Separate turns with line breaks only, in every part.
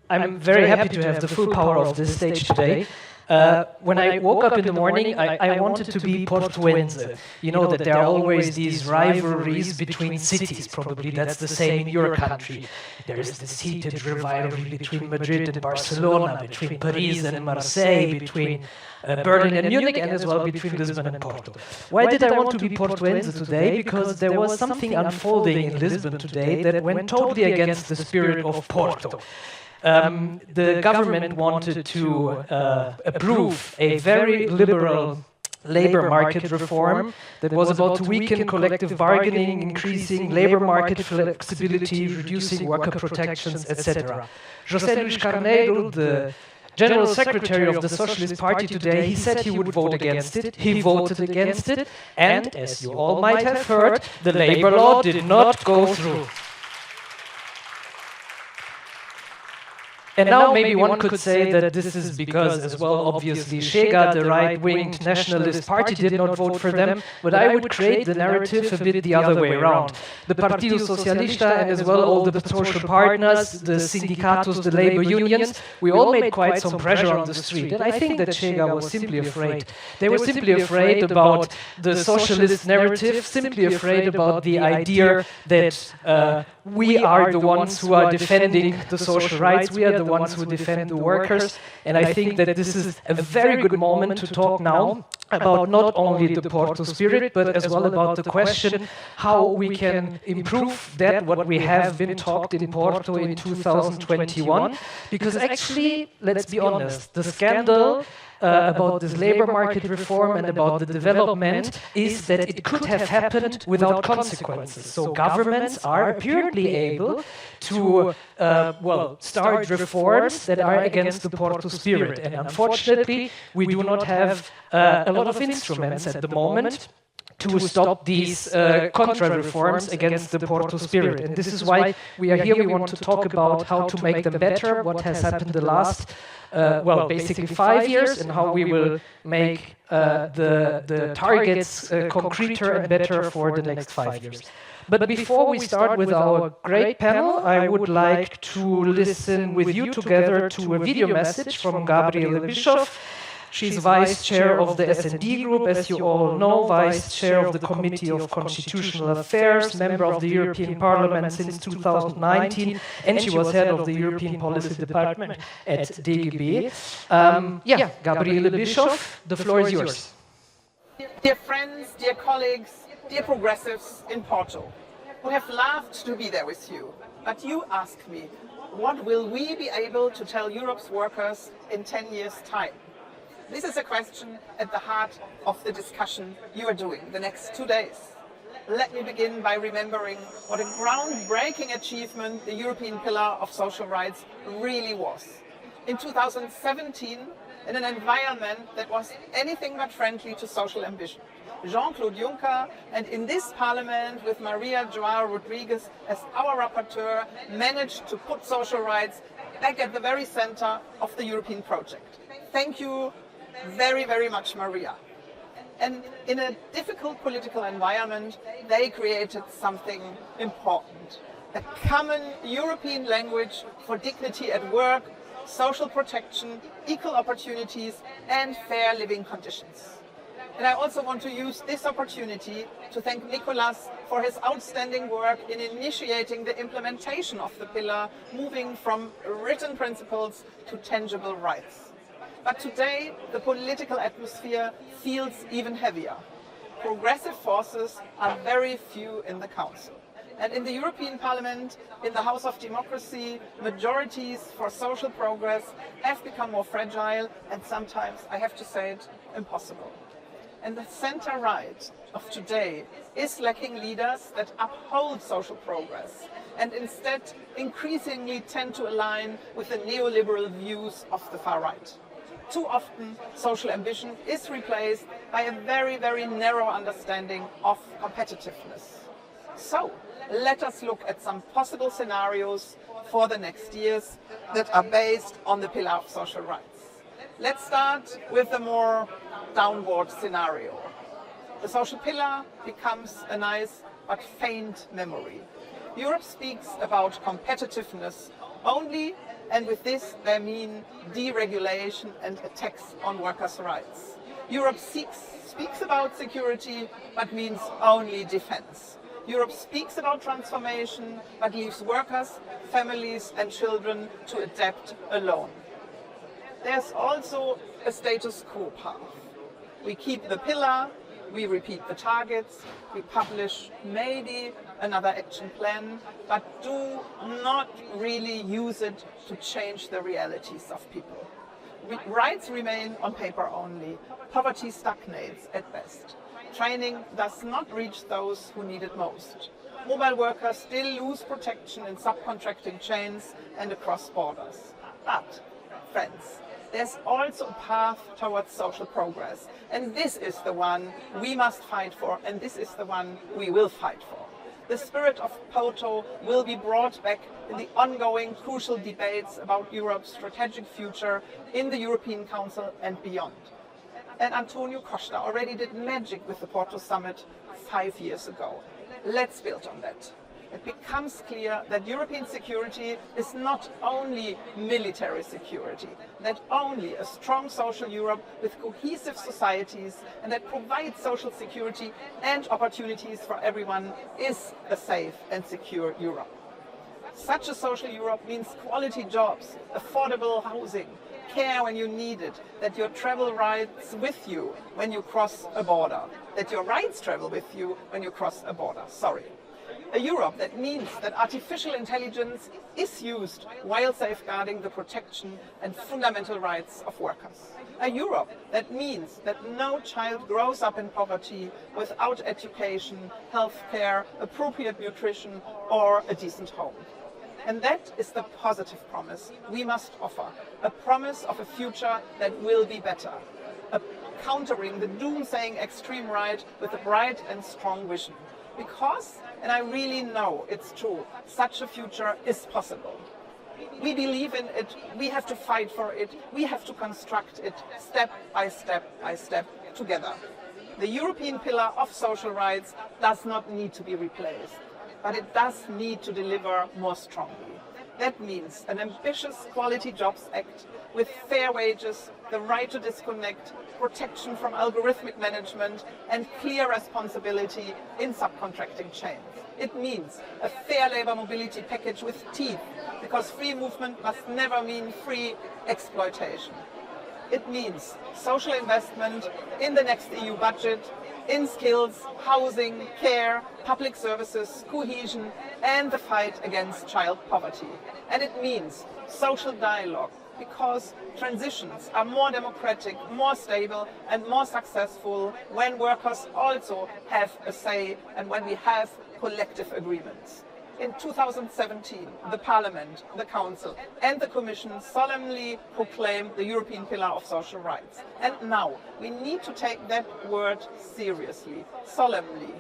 I'm very happy to have the full power of this stage today. When I woke up in the morning, I wanted to be Portuense. You know that there are always these rivalries between cities. Probably that's the same in your country. There is this heated rivalry between Madrid and Barcelona, between Paris and Marseille, between Berlin and Munich, and as well between Lisbon and Porto. Why did I want to be Portuense today? Because there was something unfolding in Lisbon today that went totally against the spirit of Porto. The government wanted to approve a very liberal labor market reform that was about to weaken collective bargaining, increasing labor market flexibility, reducing worker protections, etc. José Luis Carneiro, the General Secretary of the Socialist Party today, he said he would vote against it. He voted against it, and as you all might have heard, the labor law did not go through. And now maybe one could say that this is because, as well, obviously, Chega, the right-winged nationalist party, did not vote for them, but I would create the narrative a bit the other way around. The Partido Socialista and as well all the social partners, the sindicatos, the labor unions, we all made quite some pressure on the street. And I think that Chega was simply afraid. They were simply afraid about the socialist narrative, simply afraid about the idea that we are the ones who are defending the social rights, we are the ones who defend the workers, and I think that this is a very good moment to talk now about not only the Porto spirit, but as well about the question how we can improve that what we have been talked in Porto in 2021, because actually, let's be honest, the scandal about this labor market reform and about the development is that it could have happened without consequences. So governments are apparently able to start reforms that are against the Porto spirit. And unfortunately, we do not have a lot of instruments at the moment to stop these contra-reforms against the Porto spirit. And this is why we are here. We want to talk about how to make them better, what has happened the last basically 5 years, and how we will make the targets concreter and better for the next 5 years. But before we start with our great panel, I would like to listen with you together to a video message from Gabriele Bischoff. She's vice chair of the S&D group, as you all know, vice chair of the Committee of Constitutional Affairs, member of the European Parliament since 2019, and she was head of the European Policy Department at DGB. Gabriele Bischoff, the floor is yours.
Dear friends, dear colleagues, dear progressives in Porto, who have loved to be there with you, but you ask me, what will we be able to tell Europe's workers in 10 years' time? This is a question at the heart of the discussion you are doing the next 2 days. Let me begin by remembering what a groundbreaking achievement the European Pillar of Social Rights really was. In 2017, in an environment that was anything but friendly to social ambition, Jean-Claude Juncker, and in this parliament with Maria Joao Rodriguez as our rapporteur, managed to put social rights back at the very center of the European project. Thank you very, very much, Maria. And in a difficult political environment, they created something important. A common European language for dignity at work, social protection, equal opportunities, and fair living conditions. And I also want to use this opportunity to thank Nicolas for his outstanding work in initiating the implementation of the pillar, moving from written principles to tangible rights. But today, the political atmosphere feels even heavier. Progressive forces are very few in the Council. And in the European Parliament, in the House of Democracy, majorities for social progress have become more fragile and sometimes, I have to say it, impossible. And the center-right of today is lacking leaders that uphold social progress and instead increasingly tend to align with the neoliberal views of the far right. Too often, social ambition is replaced by a very, very narrow understanding of competitiveness. So, let us look at some possible scenarios for the next years that are based on the Pillar of Social Rights. Let's start with the more downward scenario. The social pillar becomes a nice but faint memory. Europe speaks about competitiveness only And with this, they mean deregulation and attacks on workers' rights. Europe speaks about security, but means only defense. Europe speaks about transformation, but leaves workers, families and children to adapt alone. There's also a status quo path. We keep the pillar, we repeat the targets, we publish maybe another action plan, but do not really use it to change the realities of people. Rights remain on paper only. Poverty stagnates at best. Training does not reach those who need it most. Mobile workers still lose protection in subcontracting chains and across borders. But, friends, there's also a path towards social progress. And this is the one we must fight for, and this is the one we will fight for. The spirit of Porto will be brought back in the ongoing crucial debates about Europe's strategic future in the European Council and beyond. And Antonio Costa already did magic with the Porto Summit 5 years ago. Let's build on that. It becomes clear that European security is not only military security, that only a strong social Europe with cohesive societies and that provides social security and opportunities for everyone is a safe and secure Europe. Such a social Europe means quality jobs, affordable housing, care when you need it, that your travel rights with you when you cross a border, that your rights travel with you when you cross a border. A Europe that means that artificial intelligence is used while safeguarding the protection and fundamental rights of workers. A Europe that means that no child grows up in poverty without education, health care, appropriate nutrition or a decent home. And that is the positive promise we must offer, a promise of a future that will be better, countering the doomsaying extreme right with a bright and strong vision. Because, and I really know it's true, such a future is possible. We believe in it, we have to fight for it, we have to construct it step by step by step together. The European pillar of social rights does not need to be replaced, but it does need to deliver more strongly. That means an ambitious Quality Jobs Act with fair wages, the right to disconnect, protection from algorithmic management and clear responsibility in subcontracting chains. It means a fair labour mobility package with teeth, because free movement must never mean free exploitation. It means social investment in the next EU budget, in skills, housing, care, public services, cohesion and the fight against child poverty. And it means social dialogue, because transitions are more democratic, more stable and more successful when workers also have a say and when we have collective agreements. In 2017, the Parliament, the Council and the Commission solemnly proclaimed the European Pillar of Social Rights. And now we need to take that word seriously, solemnly.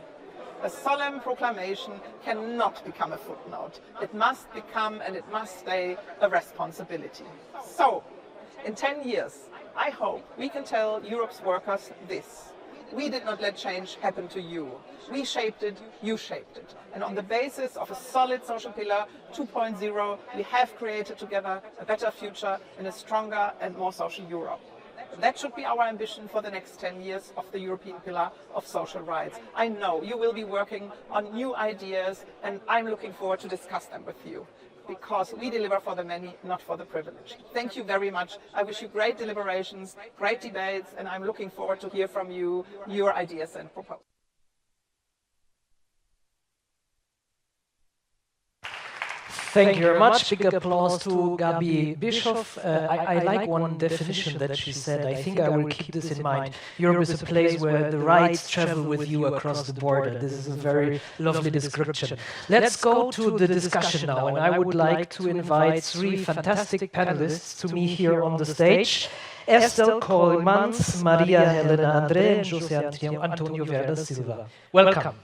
A solemn proclamation cannot become a footnote. It must become and it must stay a responsibility. So, in 10 years, I hope we can tell Europe's workers this. We did not let change happen to you. We shaped it, you shaped it. And on the basis of a solid social pillar 2.0, we have created together a better future in a stronger and more social Europe. That should be our ambition for the next 10 years of the European Pillar of Social Rights. I know you will be working on new ideas and I'm looking forward to discuss them with you, because we deliver for the many, not for the privileged. Thank you very much. I wish you great deliberations, great debates, and I'm looking forward to hear from you, your ideas and proposals.
Thank you very much. Big applause to Gabi Bischoff. I like one definition that she said. I think I will keep this in mind. Europe is a place where the rights travel with you across the border. This is a very lovely description. Let's go to the discussion now, and I would like to invite three fantastic panelists to me here on the stage. Estelle Koolmans, Maria Helena André, and José Antonio Vieira Silva. Welcome.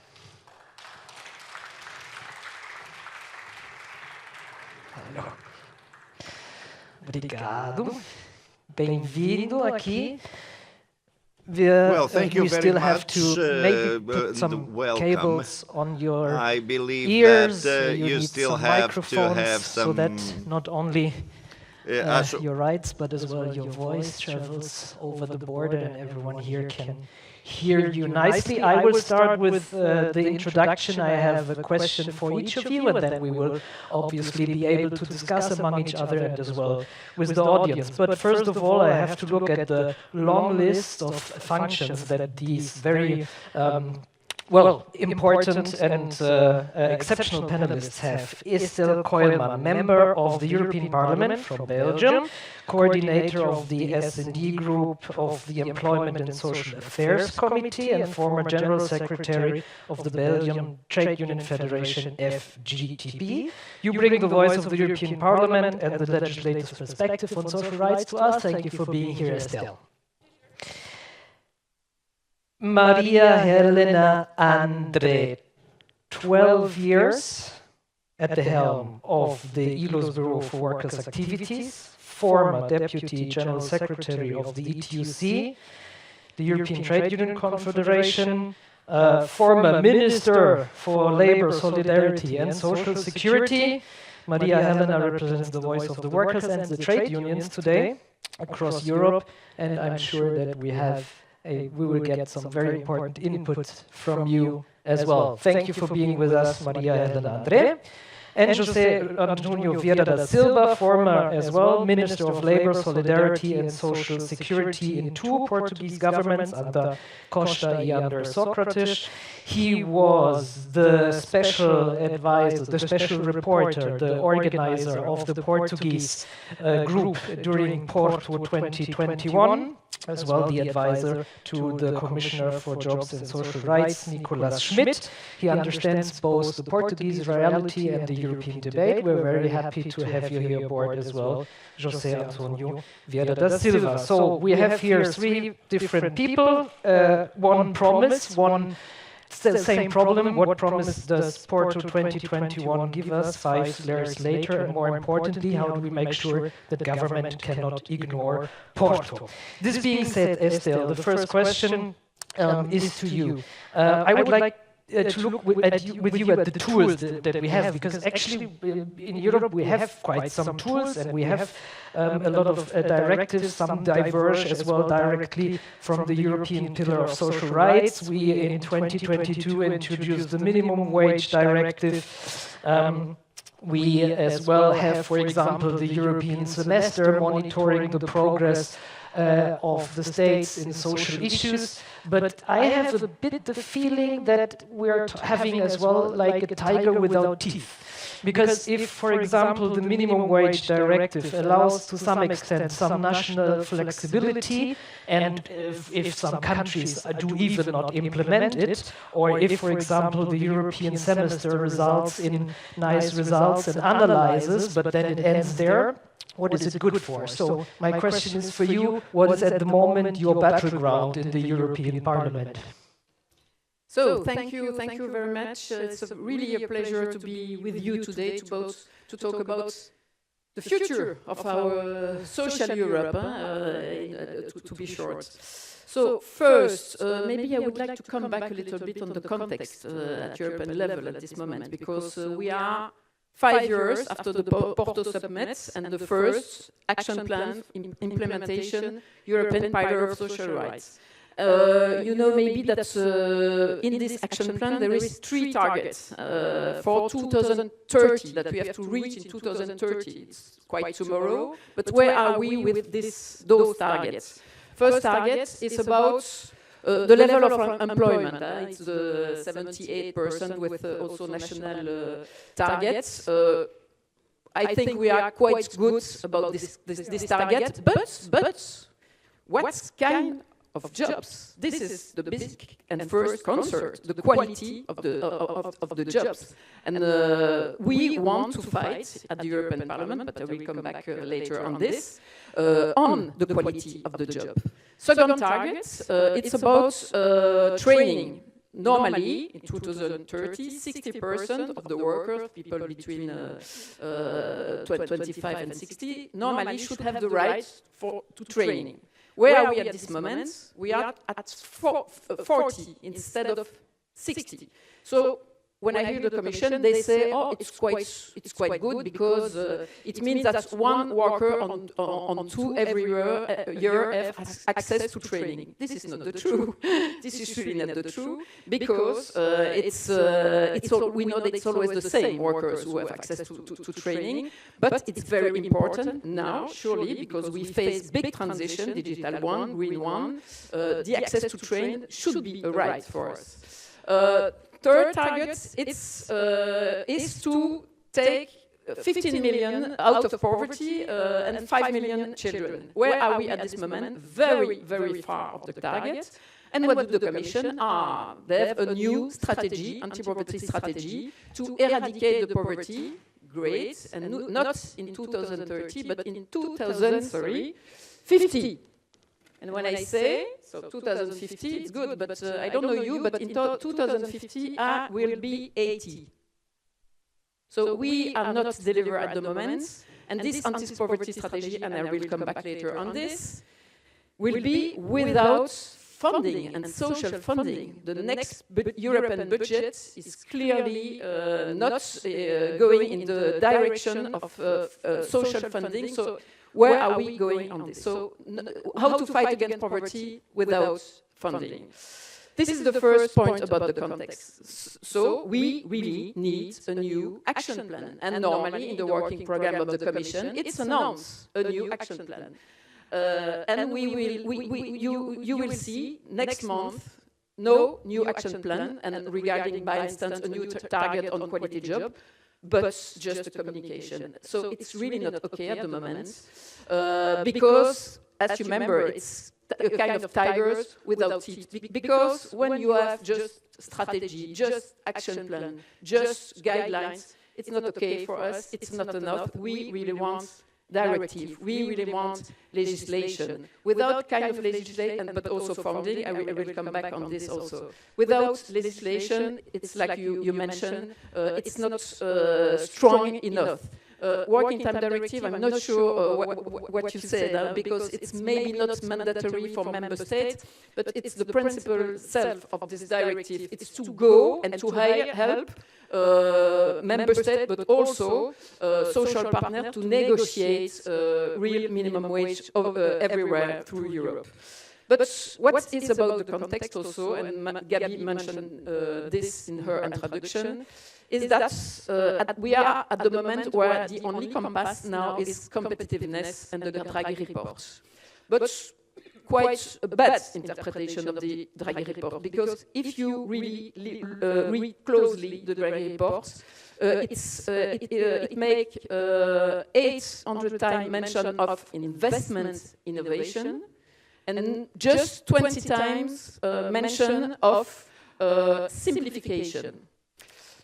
Obrigado. Bem-vindo aqui.
Well, thank you very
have
much.
to maybe put some cables on your
I believe
ears.
that
you
you
need
still
some
have to
microphones
have
so
some
that not only your rights, but as well your voice travels over the border and everyone here can hear you nicely. I will start with the introduction. I have a question for each of you, and then we will obviously be able to discuss among each other and as well with the audience. But first of all, I have to look at the long list of functions that these very important and exceptional panelists have. Estelle Koelman, member of the European Parliament from Belgium, coordinator of the S&D group of the Employment and Social Affairs Committee, and former General Secretary of the Belgian Trade Union Federation, FGTB. You bring the voice of the European Parliament and the legislative perspective on social rights to us. Thank you for being here, Estelle. Maria Helena Andre, 12 years at the helm of the ILO's Bureau for Workers' Activities, former Deputy General Secretary of the ETUC, the European Trade Union Confederation, former Minister for Labour, Solidarity and Social Security. Maria Helena represents the voice of the workers and the trade unions today across Europe, and I'm sure that we will get some very important input from you as well. Thank you for being with us, Maria Helena Andre. And José Antonio Vieira da Silva, former as well Minister of Labour, Solidarity and Social Security in 2 Portuguese governments under Costa and under Socrates. He was the special advisor, the special reporter, the organizer of the Portuguese group during Porto 2021, as well the advisor to the Commissioner for Jobs and Social Rights, Nicolas Schmidt. He understands both the Portuguese reality and the European debate. We're very happy to have you here aboard as well, José Antonio Vieira da Silva. So we have here 3 different people, one promise, one the same problem. What promise does Porto 2021 give us 5 years later? And more importantly, how do we make sure that government cannot ignore Porto? This being said, Estelle, the first question is to you. I would like to look with you at the tools that we have, because actually in Europe we have quite some tools, and we have a lot of directives, some diverge as well directly from the European Pillar of Social Rights. We in 2022 introduced the Minimum Wage Directive. We as well have, for example, the European Semester monitoring the progress of the states in social issues, but I have a bit the feeling that we're having as well like a tiger without teeth. Because if, for example, the Minimum Wage Directive allows to some extent some national flexibility, and if some countries do even not implement it, or if, for example, the European Semester results in nice results and analyses, but then it ends there, what is it good for? So my question is for you, what is at the moment your battleground in the European Parliament?
So thank you very much. It's really a pleasure to be with you today to talk about the future of our social Europe, to be short. So first, maybe I would like to come back a little bit on the context at European level at this moment, because we are 5 years after the Porto Summit and the first action plan implementation, European Pillar of Social Rights. You know maybe that in this action plan there is 3 targets for 2030 that we have to reach in 2030. It's quite tomorrow, but where are we with those targets? First target is about the level of employment. It's the 78% with also national targets. I think we are quite good about this target, but what kind of jobs? This is the basic and first concern, the quality of the jobs. And we want to fight at the European Parliament, but I will come back later on this, on the quality of the job. Second target, it's about training. Normally, in 2030, 60% of the workers, people between 25 and 60, normally should have the right to training. Where are we at this moment? We are at 40 instead of 60. So when I hear the Commission, they say, oh, it's quite good because it means that one worker on two every year has access to training. This is not the truth. This is really not the truth because we know that it's always the same workers who have access to training, but it's very important now, surely, because we face big transition, digital one, green one, the access to train should be a right for us. Third target is to take 15 million out of poverty and 5 million children. Where are we at this moment? Very, very far off the target. And what do the Commission? They have a new strategy, anti-poverty strategy, to eradicate the poverty. Great, and not in 2030, but in 2050. And when I say, so 2050, it's good, but I don't know you, but in 2050, I will be 80. So we are not delivered at the moment, and this anti-poverty strategy, and I will come back later on this, will be without funding and social funding. The next European budget is clearly not going in the direction of social funding. So where are we going on this? So how to fight against poverty without funding? This is the first point about the context. So we really need a new action plan. And normally in the working program of the Commission, it's announced a new action plan. And you will see next month no new action plan, and regarding, by instance, a new target on quality job, but just a communication. So it's really not okay at the moment, because, as you remember, it's a kind of tigers without teeth. Because when you have just strategy, just action plan, just guidelines, it's not okay for us, it's not enough. We really want directive. We really want legislation. Without kind of legislation, but also funding, I will come back on this also. Without legislation, it's like you mentioned, it's not strong enough. Working time directive, I'm not sure what you said, because it's maybe not mandatory for member states, but it's the principle self of this directive. It's to go and to help member states, but also social partners to negotiate real minimum wage everywhere through Europe. But what is about the context also, and Gabi mentioned this in her introduction, is that we are at the moment where the only compass now is competitiveness and the Draghi Report. But quite a bad interpretation of the Draghi Report, because if you really read closely the Draghi Report, it makes 800 times mention of investment innovation, and just 20 times mention of simplification.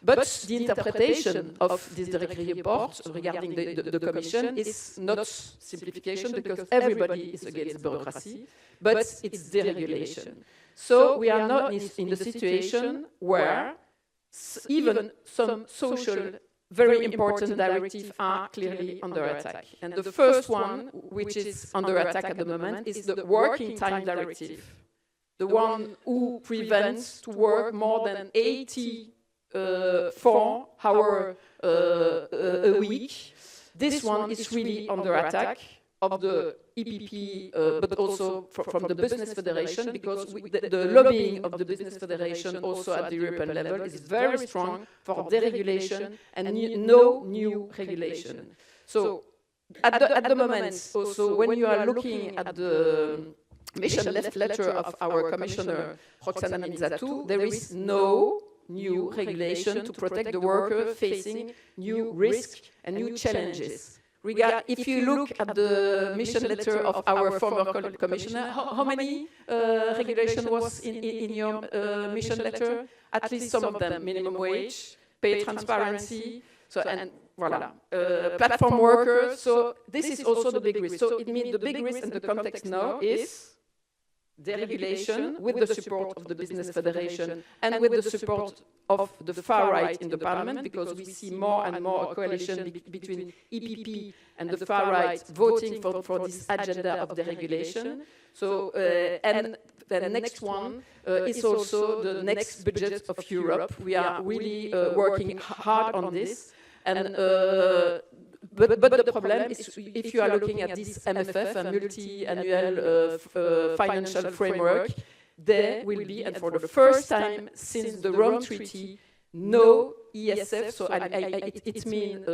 But the interpretation of this Draghi Report regarding the Commission is not simplification, because everybody is against bureaucracy, but it's deregulation. So we are not in the situation where even some social, very important directives are clearly under attack. And the first one, which is under attack at the moment, is the Working Time Directive, the one who prevents to work more than 4 hours a week. This one is really under attack of the EPP, but also from the Business Federation, because the lobbying of the Business Federation also at the European level is very strong for deregulation and no new regulation. So at the moment, also, when you are looking at the mission letter of our Commissioner, Roxana Mizatu, there is no new regulation to protect the worker facing new risks and new challenges. If you look at the mission letter of our former commissioner, how many regulation was in your mission letter? At least some of them: minimum wage, pay transparency, so and voilà, platform workers. So this is also the big risk. So it means the big risk in the context now is deregulation with the support of the Business Federation and with the support of the far right in the parliament, because we see more and more a coalition between EPP and the far right voting for this agenda of deregulation. So, and the next one is also the next budget of Europe. We are really working hard on this. And but the problem is if you are looking at this MFF, a multi-annual financial framework, there will be, and for the first time since the Rome Treaty, no ESF, so it means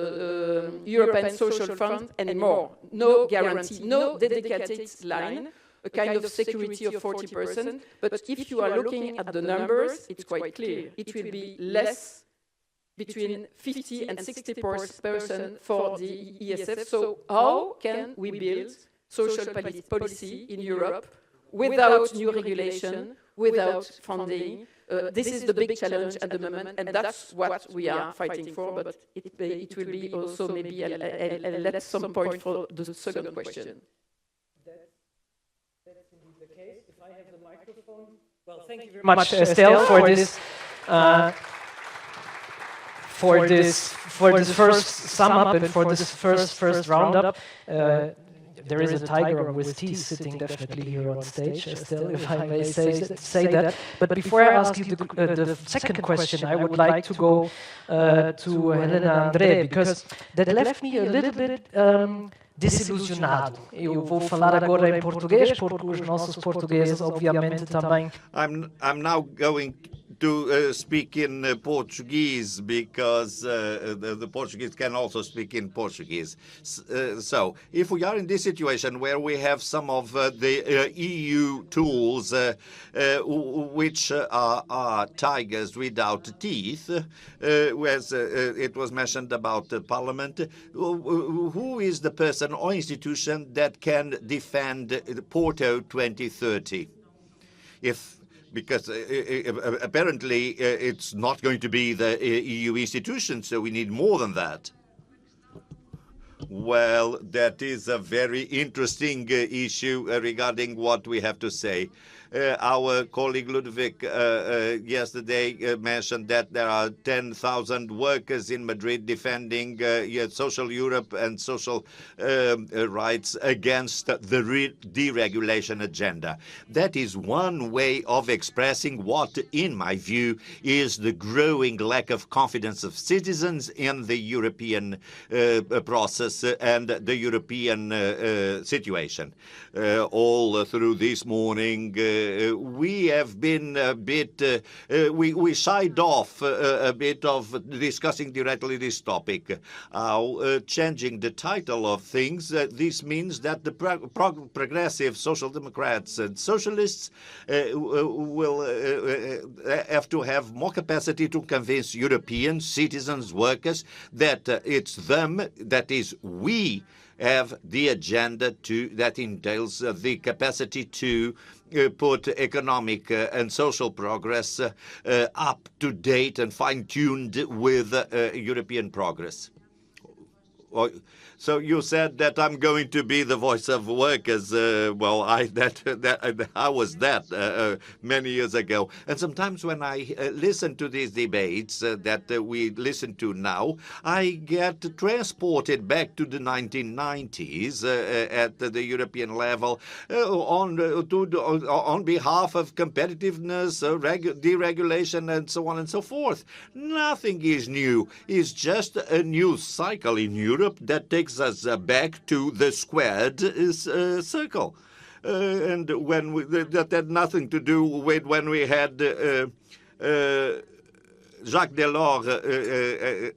European Social Fund anymore. No guarantee, no dedicated line, a kind of security of 40%. But if you are looking at the numbers, it's quite clear. It will be less, between 50 and 60% for the ESF. So how can we build social policy in Europe without new regulation, without funding? This is the big challenge at the moment, and that's what we are fighting for, but it will be also maybe at some point for the second question.
That's indeed the case. If I have the microphone. Well, thank you very much, Estelle, for this first sum up and for this first roundup. There is a tiger with teeth sitting definitely here on stage, Estelle, if I may say that. But before I ask you the second question, I would like to go to Helena André, because that left me a little bit desilusionado. Eu vou falar agora em português, porque os nossos portugueses, obviamente, também.
I'm now going to speak in Portuguese, because the Portuguese can also speak in Portuguese. So, if we are in this situation where we have some of the EU tools which are tigers without teeth, as it was mentioned about Parliament, who is the person or institution that can defend Porto 2030? Because apparently it's not going to be the EU institution, so we need more than that. Well, that is a very interesting issue regarding what we have to say. Our colleague Ludwig yesterday mentioned that there are 10,000 workers in Madrid defending social Europe and social rights against the deregulation agenda. That is one way of expressing what, in my view, is the growing lack of confidence of citizens in the European process and the European situation. All through this morning, we have been a bit, we shied off a bit of discussing directly this topic. Changing the title of things, this means that the progressive social democrats and socialists will have to have more capacity to convince European citizens, workers, that it's them, that is, we have the agenda that entails the capacity to put economic and social progress up to date and fine-tuned with European progress. So you said that I'm going to be the voice of workers. Well, I was that many years ago. And sometimes when I listen to these debates that we listen to now, I get transported back to the 1990s at the European level on behalf of competitiveness, deregulation, and so on and so forth. Nothing is new. It's just a new cycle in Europe that takes us back to the squared circle. And when that had nothing to do with when we had Jacques Delors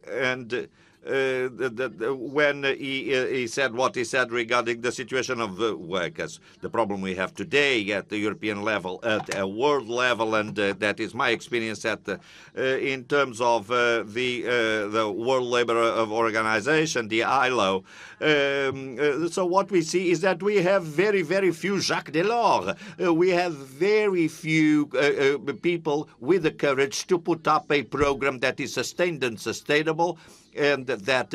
and when he said what he said regarding the situation of workers. The problem we have today at the European level, at a world level, and that is my experience in terms of the World Labour Organization, the ILO. So what we see is that we have very, very few Jacques Delors. We have very few people with the courage to put up a program that is sustained and sustainable, and that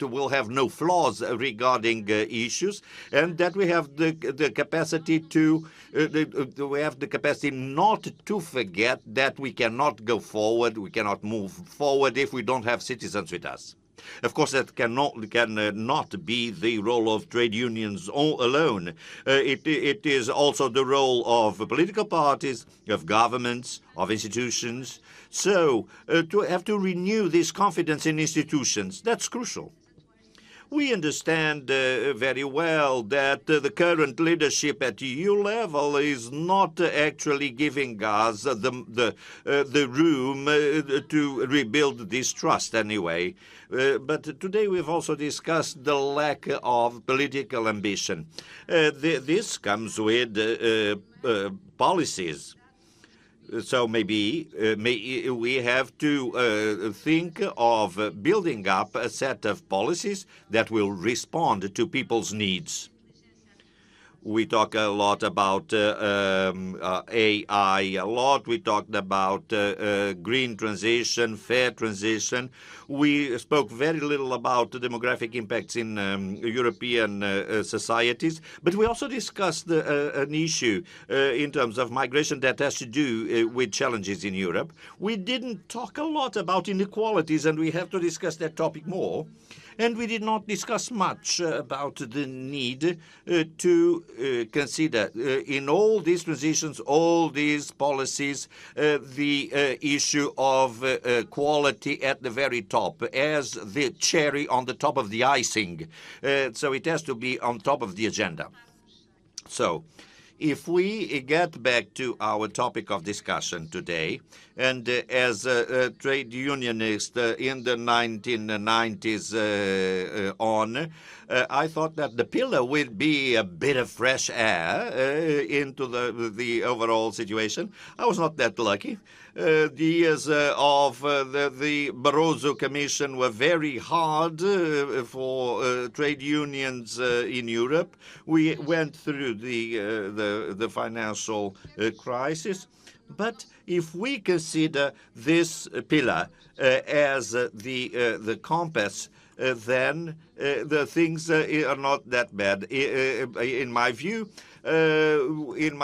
will have no flaws regarding issues, and that we have the capacity not to forget that we cannot go forward, we cannot move forward if we don't have citizens with us. Of course, that cannot be the role of trade unions alone. It is also the role of political parties, of governments, of institutions. So to have to renew this confidence in institutions, that's crucial. We understand very well that the current leadership at EU level is not actually giving us the room to rebuild this trust anyway. But today we've also discussed the lack of political ambition. This comes with policies. So maybe we have to think of building up a set of policies that will respond to people's needs. We talk a lot about AI a lot. We talked about green transition, fair transition. We spoke very little about the demographic impacts in European societies. But we also discussed an issue in terms of migration that has to do with challenges in Europe. We didn't talk a lot about inequalities, and we have to discuss that topic more. And we did not discuss much about the need to consider in all these transitions, all these policies, the issue of quality at the very top as the cherry on the top of the icing. So it has to be on top of the agenda. So if we get back to our topic of discussion today, and as a trade unionist in the 1990s on, I thought that the pillar would be a bit of fresh air into the overall situation. I was not that lucky. The years of the Barroso Commission were very hard for trade unions in Europe. We went through the financial crisis. But if we consider this pillar as the compass, then the things are not that bad. In my view, the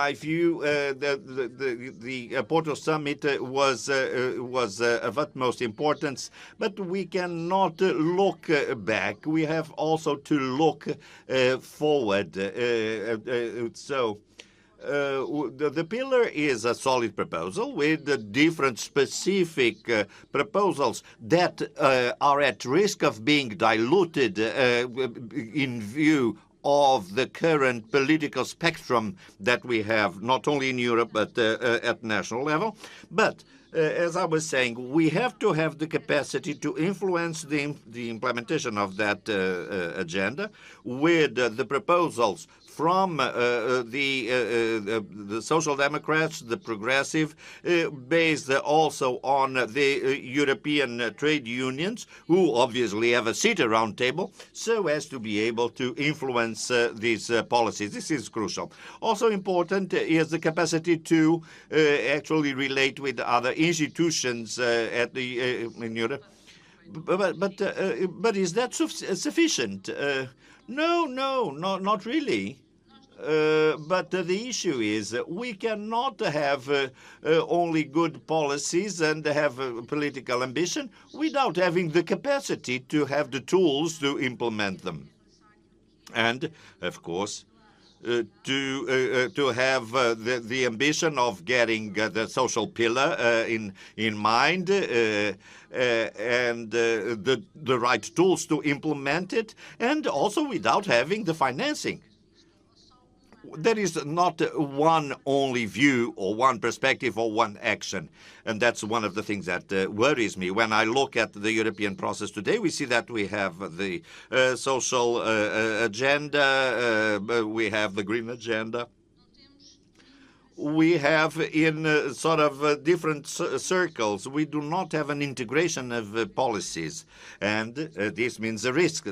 Porto Summit was of utmost importance, but we cannot look back. We have also to look forward. The pillar is a solid proposal with different specific proposals that are at risk of being diluted in view of the current political spectrum that we have, not only in Europe, but at national level. But as I was saying, we have to have the capacity to influence the implementation of that agenda with the proposals from the Social Democrats, the Progressive, based also on the European trade unions, who obviously have a seat around table, so as to be able to influence these policies. This is crucial. Also important is the capacity to actually relate with other institutions in Europe. But is that sufficient? No, not really. But the issue is we cannot have only good policies and have political ambition without having the capacity to have the tools to implement them. And, of course, to have the ambition of getting the social pillar in mind and the right tools to implement it, and also without having the financing. There is not one only view or one perspective or one action. And that's one of the things that worries me. When I look at the European process today, we see that we have the social agenda, we have the green agenda. We have in sort of different circles. We do not have an integration of policies. And this means the risk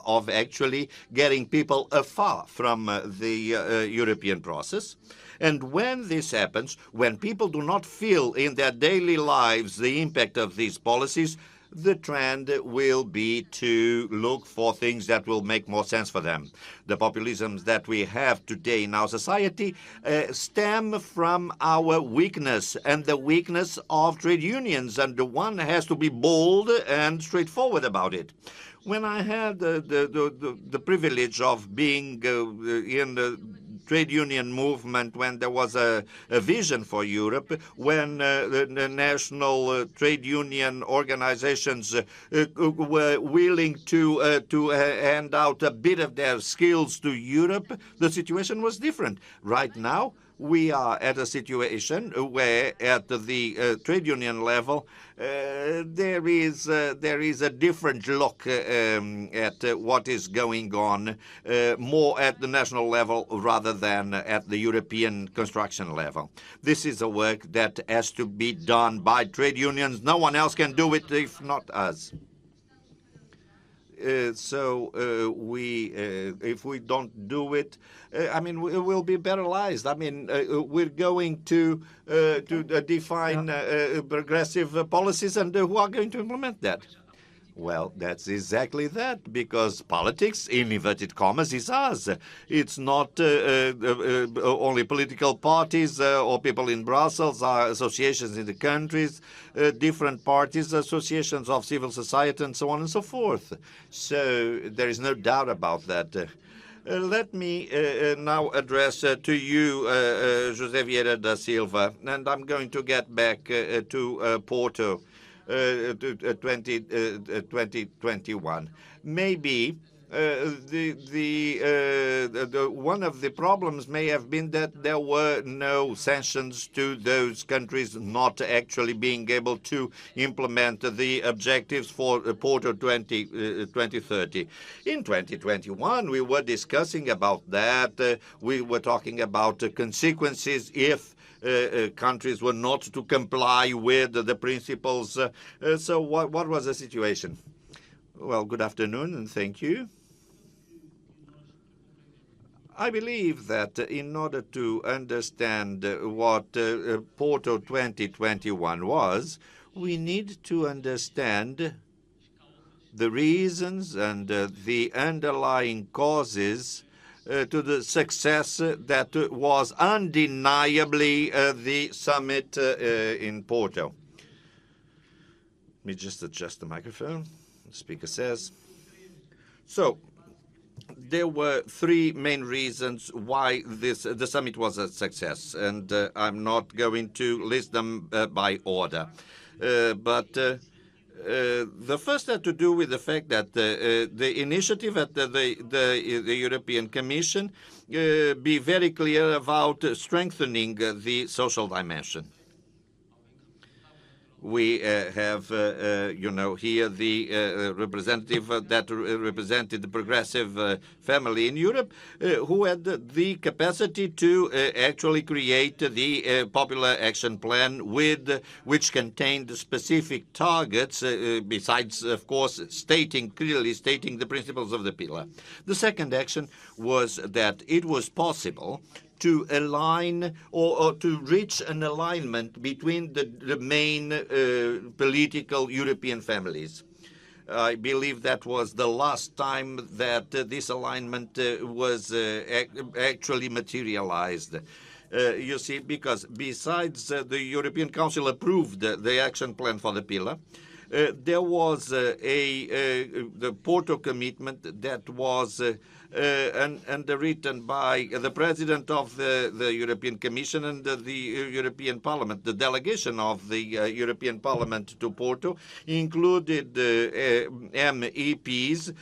of actually getting people afar from the European process. And when this happens, when people do not feel in their daily lives the impact of these policies, the trend will be to look for things that will make more sense for them. The populisms that we have today in our society stem from our weakness and the weakness of trade unions, and the one has to be bold and straightforward about it. When I had the privilege of being in the trade union movement, when there was a vision for Europe, when the national trade union organizations were willing to hand out a bit of their skills to Europe, the situation was different. Right now, we are at a situation where, at the trade union level, there is a different look at what is going on, more at the national level rather than at the European construction level. This is a work that has to be done by trade unions. No one else can do it if not us. So if we don't do it, I mean, we will be paralyzed. I mean, we're going to define progressive policies, and who are going to implement that? Well, that's exactly that, because politics, in inverted commas, is us. It's not only political parties or people in Brussels, associations in the countries, different parties, associations of civil society, and so on and so forth. So there is no doubt about that. Let me now address to you, José Vieira da Silva, and I'm going to get back to Porto 2021. Maybe one of the problems may have been that there were no sanctions to those countries not actually being able to implement the objectives for Porto 2030. In 2021, we were discussing about that. We were talking about consequences if countries were not to comply with the principles. So what was the situation? Well, good afternoon, and thank you. I believe that in order to understand what Porto 2021 was, we need to understand the reasons and the underlying causes to the success that was undeniably the summit in Porto. Let me just adjust the microphone. The speaker says. So, there were three main reasons why the summit was a success, and I'm not going to list them by order. But the first had to do with the fact that the initiative at the European Commission be very clear about strengthening the social dimension. We have, here the representative that represented the progressive family in Europe, who had the capacity to actually create the Popular Action Plan, which contained specific targets, besides, of course, clearly stating the principles of the pillar. The second action was that it was possible to align or to reach an alignment between the main political European families. I believe that was the last time that this alignment was actually materialized. You see, because besides the European Council approved the action plan for the pillar, there was the Porto commitment that was underwritten by the President of the European Commission and the European Parliament. The delegation of the European Parliament to Porto included MEPs,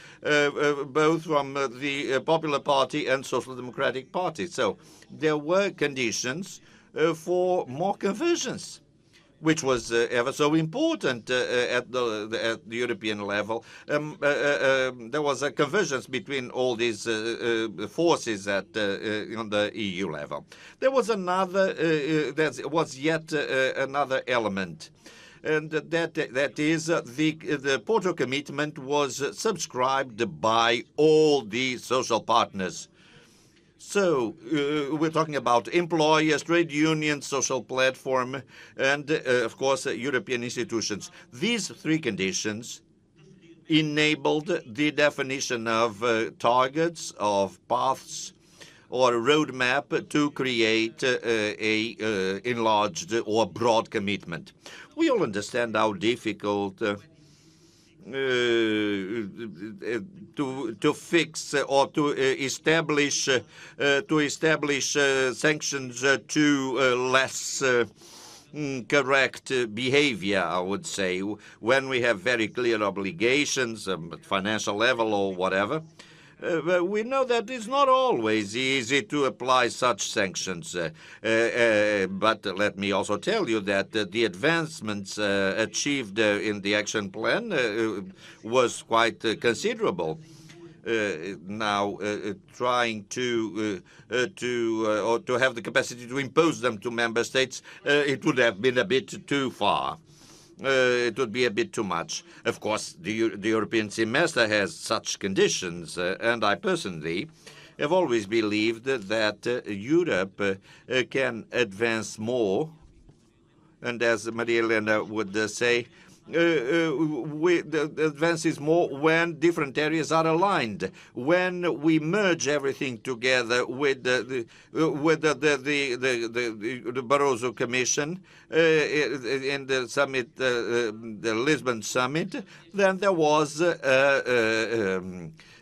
both from the Popular Party and Social Democratic Party. So there were conditions for more convergence, which was ever so important at the European level. There was a convergence between all these forces on the EU level. There was yet another element, and that is the Porto commitment was subscribed by all the social partners. So we're talking about employers, trade unions, social platform, and of course European institutions. These three conditions enabled the definition of targets, of paths, or a roadmap to create a enlarged or broad commitment. We all understand how difficult to fix or to establish sanctions to less correct behavior, I would say, when we have very clear obligations at financial level or whatever. But we know that it's not always easy to apply such sanctions. But let me also tell you that the advancements achieved in the action plan was quite considerable. Now trying to have the capacity to impose them to member states, it would have been a bit too far. It would be a bit too much. Of course, the European semester has such conditions, and I personally have always believed that Europe can advance more, and as Maria Helena would say, the advance is more when different areas are aligned. When we merge everything together with the Barroso Commission in the summit, the Lisbon summit, then there was a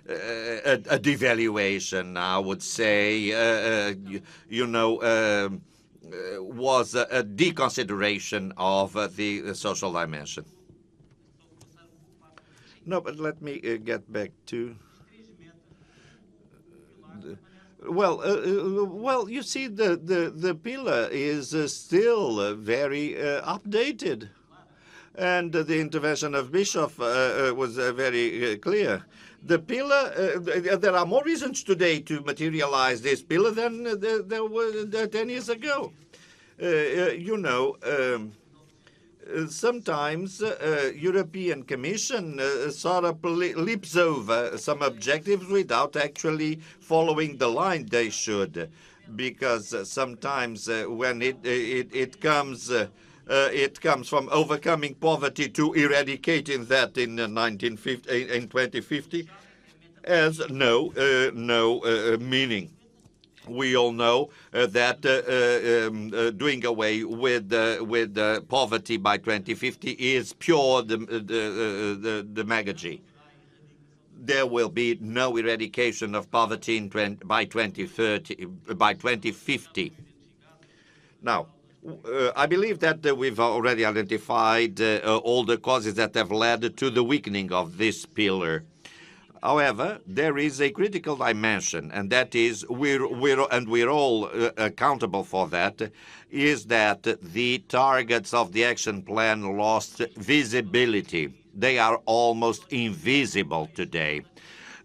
devaluation, I would say. Was a deconsideration of the social dimension. No, but let me get back to. Well, you see, the pillar is still very updated, and the intervention of Bishop was very clear. The pillar, there are more reasons today to materialize this pillar than there were 10 years ago. Sometimes European Commission sort of leaps over some objectives without actually following the line they should, because sometimes when it comes from overcoming poverty to eradicating that in 2050 has no meaning. We all know that doing away with poverty by 2050 is pure demagogy. There will be no eradication of poverty by 2050. Now, I believe that we've already identified all the causes that have led to the weakening of this pillar. However, there is a critical dimension, and that is we're all accountable for that. Is that the targets of the action plan lost visibility? They are almost invisible today.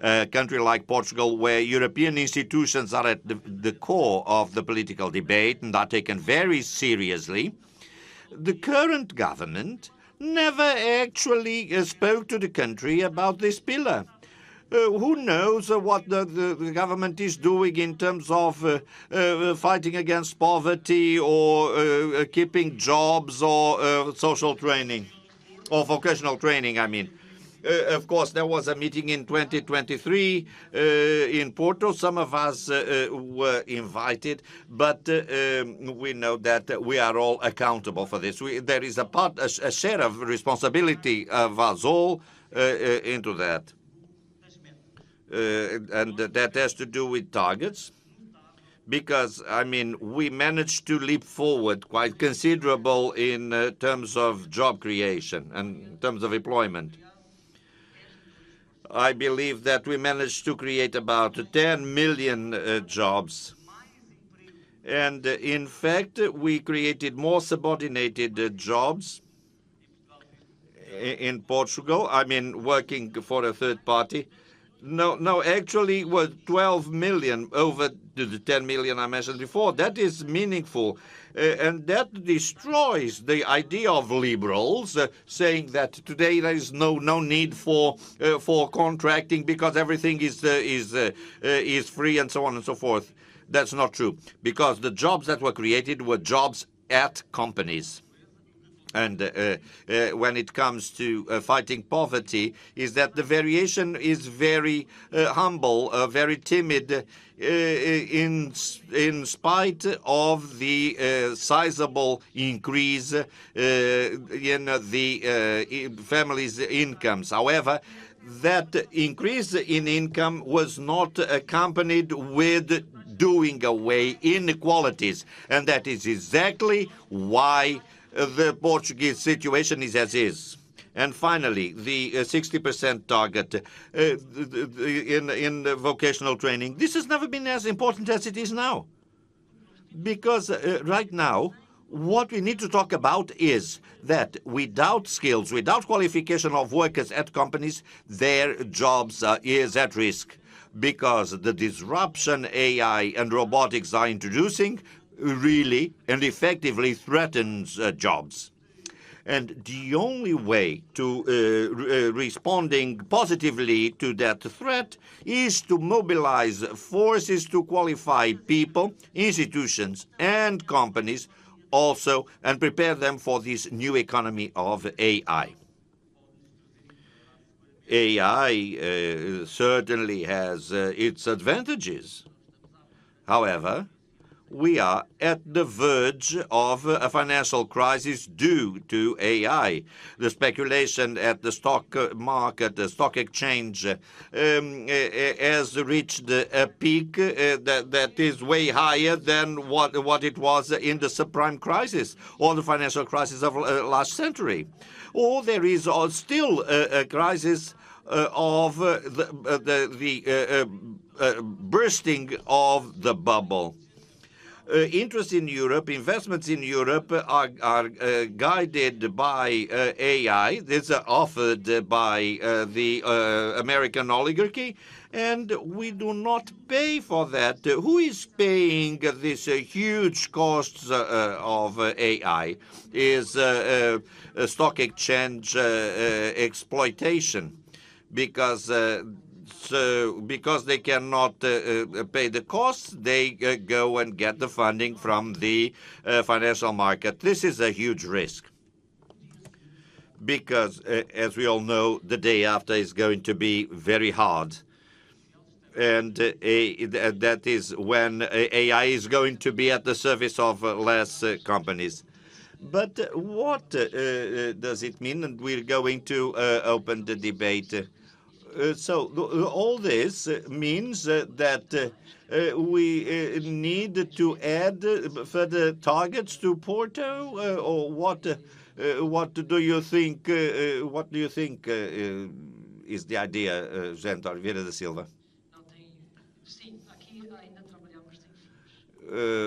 A country like Portugal, where European institutions are at the core of the political debate and are taken very seriously, the current government never actually spoke to the country about this pillar. Who knows what the government is doing in terms of fighting against poverty or keeping jobs or social training or vocational training, I mean. Of course, there was a meeting in 2023 in Porto. Some of us were invited, but we know that we are all accountable for this. There is a share of responsibility of us all into that. And that has to do with targets, because, I mean, we managed to leap forward quite considerable in terms of job creation and in terms of employment. I believe that we managed to create about 10 million jobs. And in fact, we created more subordinated jobs in Portugal, I mean, working for a third party, No, actually was 12 million over the 10 million I mentioned before. That is meaningful. And that destroys the idea of liberals saying that today there is no need for contracting because everything is free and so on and so forth. That's not true, because the jobs that were created were jobs at companies. And when it comes to fighting poverty, is that the variation is very humble, very timid, in spite of the sizable increase in the families' incomes. However, that increase in income was not accompanied with doing away inequalities, and that is exactly why the Portuguese situation is as is. And finally, the 60% target in vocational training. This has never been as important as it is now. Because right now, what we need to talk about is that without skills, without qualification of workers at companies, their jobs is at risk. Because the disruption AI and robotics are introducing really and effectively threatens jobs. And the only way to responding positively to that threat is to mobilize forces to qualify people, institutions, and companies also, and prepare them for this new economy of AI. AI certainly has its advantages. However, we are at the verge of a financial crisis due to AI. The speculation at the stock market, the stock exchange, has reached a peak that is way higher than what it was in the subprime crisis or the financial crisis of last century. Or there is still a crisis of the bursting of the bubble. Interest in Europe, investments in Europe are guided by AI. These are offered by the American oligarchy, and we do not pay for that. Who is paying these huge costs of AI? Is stock exchange exploitation, because because they cannot pay the costs, they go and get the funding from the financial market. This is a huge risk, because, as we all know, the day after is going to be very hard. And that is when AI is going to be at the service of less companies. But what does it mean? And we're going to open the debate. So all this means that we need to add further targets to Porto, or what? What do you think? What do you think is the idea, José Oliveira da Silva?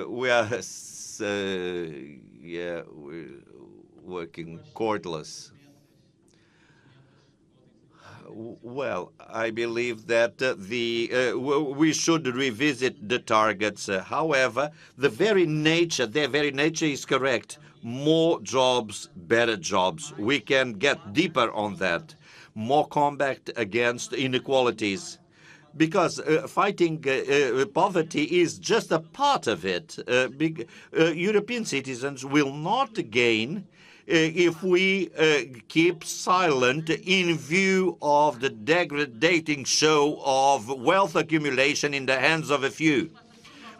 We are, we're working cordless. Well, I believe that we should revisit the targets. However, their very nature is correct. More jobs, better jobs. We can get deeper on that. More combat against inequalities. Because fighting poverty is just a part of it. European citizens will not gain if we keep silent in view of the degrading show of wealth accumulation in the hands of a few.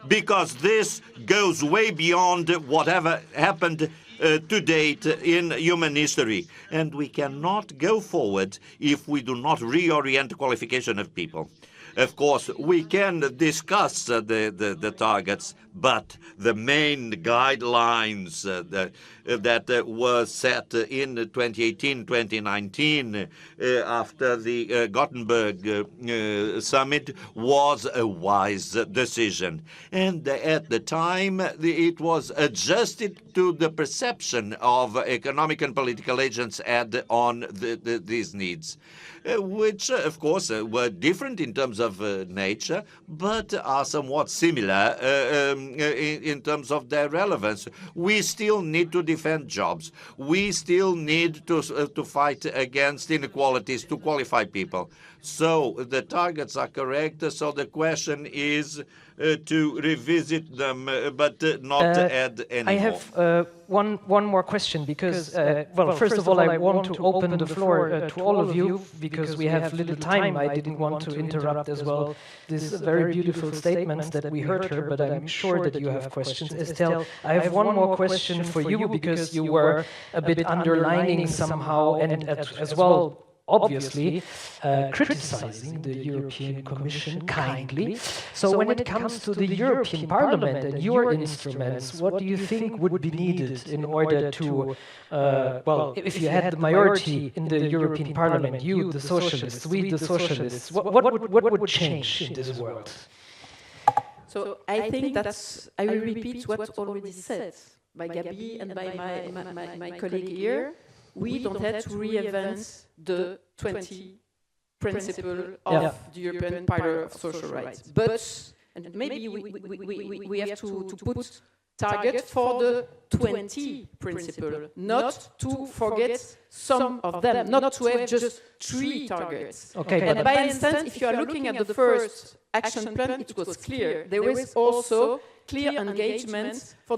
Because this goes way beyond whatever happened to date in human history. And we cannot go forward if we do not reorient the qualification of people. Of course, we can discuss the targets, but the main guidelines that were set in 2018-2019 after the Gothenburg summit was a wise decision. And at the time, it was adjusted to the perception of economic and political agents had on these needs. Which, of course, were different in terms of nature, but are somewhat similar in terms of their relevance. We still need to defend jobs. We still need to fight against inequalities to qualify people. So the targets are correct. So the question is to revisit them, but not to add any
I have one more question because, well, first of all, I want to open the floor to all of you because we have little time. I didn't want to interrupt as well these very beautiful statements that we heard here, but I'm sure that you have questions. Estelle, I have one more question for you because you were a bit underlining somehow and as well obviously criticizing the European Commission kindly. So when it comes to the European Parliament and your instruments, what do you think would be needed in order to, well, if you had the majority in the European Parliament, you, the socialists, we, the socialists, what would change in this world?
So I think that's, I will repeat what's already said by Gabi and by my colleague here. We don't have to reinvent the 20 principle of the European Pillar of Social Rights. But, and maybe we have to put target for the 20 principle, not to forget some of them, not to have just 3 targets.
Okay,
and by instance, if you are looking at the first action plan, it was clear. There is also clear engagement for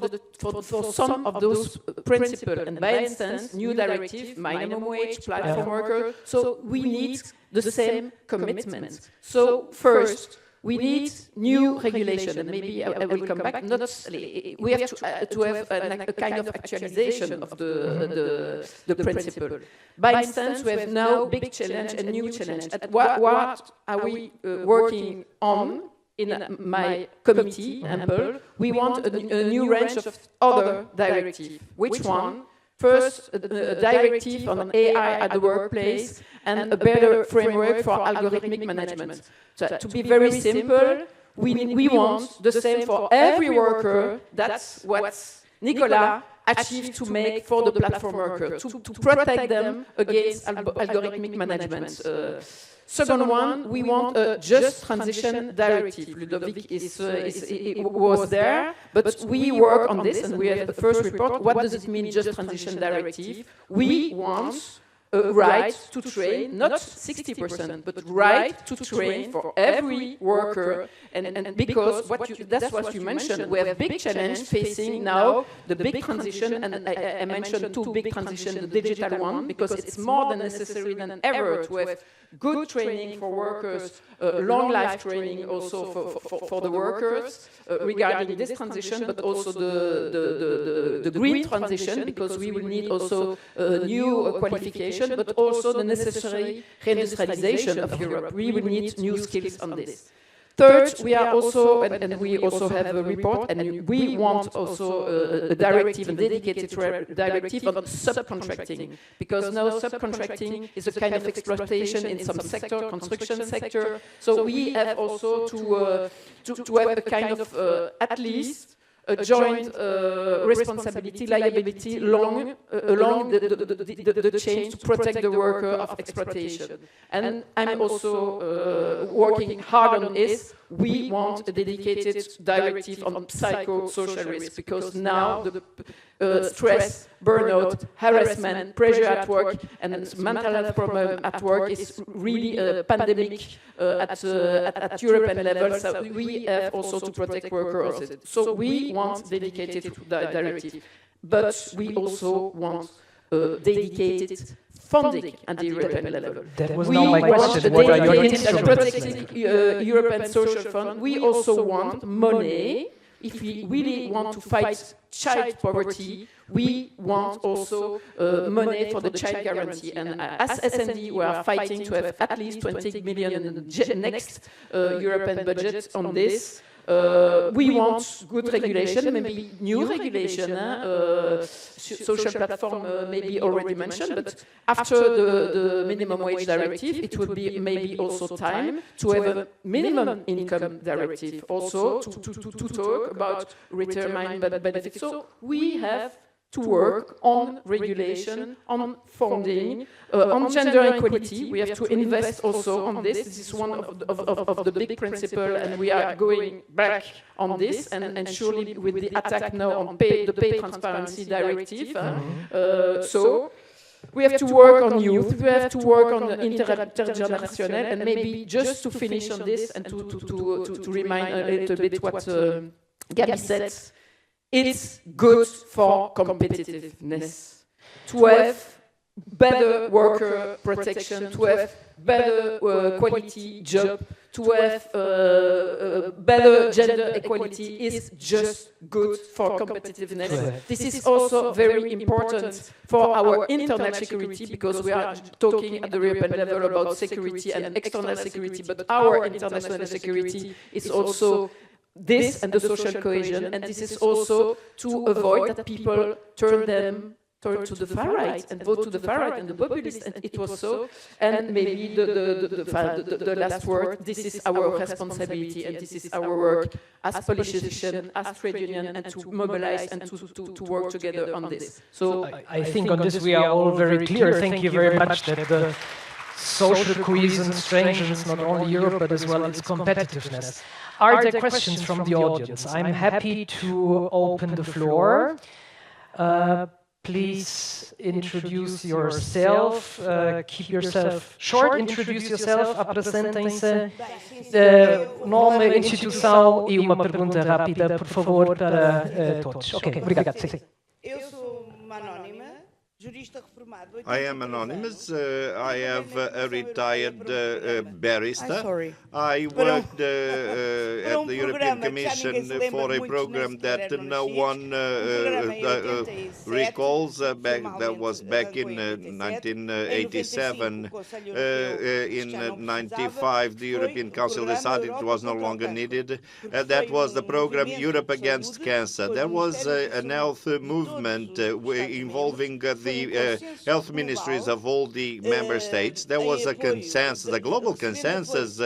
some of those principles. And by instance, new directive, minimum wage, platform worker. So we need the same commitment. So first, we need new regulation, and maybe I will come back. We have to have a kind of actualization of the principle. By instance, we have now big challenge and new challenge. What are we working on? In my committee, Ample, we want a new range of other directives. Which one? First, a directive on AI at the workplace and a better framework for algorithmic management. So, to be very simple, we want the same for every worker. That's what Nicolas achieved to make for the platform worker, to protect them against algorithmic management. Second one, we want a just transition directive. Ludovic was there, but we work on this, and we have the first report. What does it mean, just transition directive? We want a right to train, not 60%, but right to train for every worker. And because that's what you mentioned, we have a big challenge facing now the big transition, and I mentioned 2 big transitions, the digital one, because it's more than necessary than ever to have good training for workers, long life training also for the workers regarding this transition, but also the green transition, because we will need also new qualification, but also the necessary reindustrialization of Europe. We will need new skills on this. Third, we are also, and we also have a report, and we want also a directive, a dedicated directive on subcontracting, because now subcontracting is a kind of exploitation in some sector, construction sector. So we have also to have a kind of, at least, a joint responsibility, liability along the chain to protect the worker of exploitation. And I'm also working hard on this. We want a dedicated directive on psychosocial risk, because now the stress, burnout, harassment, pressure at work, and mental health problem at work is really a pandemic at European level. So we have also to protect workers. So we want dedicated directive, but we also want dedicated funding at the European level.
That was not my question. What are your instruments?
European Social Fund. We also want money if we really want to fight child poverty, we want also money for the child guarantee. And as SND, we are fighting to have at least 20 million in the next European budget on this. We want good regulation, maybe new regulation. Social platform maybe already mentioned, but after the minimum wage directive, it would be maybe also time to have a minimum income directive, also to talk about retirement benefits. So we have to work on regulation, on funding, on gender equality. We have to invest also on this. This is one of the big principles, and we are going back on this, and surely with the attack now on the pay transparency directive. So we have to work on youth, we have to work on intergenerational, and maybe just to finish on this and to remind a little bit what Gabi said. It's good for competitiveness, to have better worker protection, to have better quality job, to have better gender equality is just good for competitiveness. This is also very important for our internal security, because we are talking at the European level about security and external security, but our international security is also this and the social cohesion, and this is also to avoid that people turn to the far right and vote to the far right and the populists, and it was so. And maybe the last word, this is our responsibility, and this is our work as politicians, as trade union, and to mobilize and to work together on this. So
I think on this we are all very clear. Thank you very much that the social cohesion strengthens not only Europe but as well its competitiveness. Are there questions from the audience? I'm happy to open the floor. Please introduce yourself. Keep yourself short. Introduce yourself. Apresentem-se. Nome, instituição e uma pergunta rápida, por favor, para todos. Ok, obrigado.
Eu sou uma anónima, jurista reformado.
I am anonymous. I have a retired barrister. I worked at the European Commission for a program that no one recalls. That was back in 1987. In 95, the European Council decided it was no longer needed. That was the program Europe Against Cancer. There was an health movement involving the health ministries of all the member states. There was a consensus, a global consensus,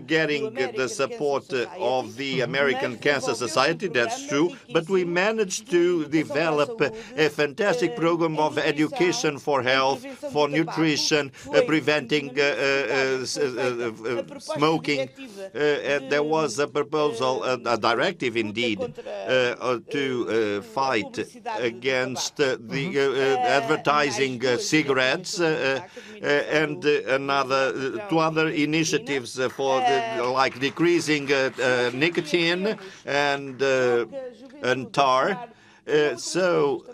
getting the support of the American Cancer Society. That's true. But we managed to develop a fantastic program of education for health, for nutrition, preventing smoking. There was a proposal, a directive indeed, to fight against the advertising cigarettes and two other initiatives for like decreasing nicotine and tar. So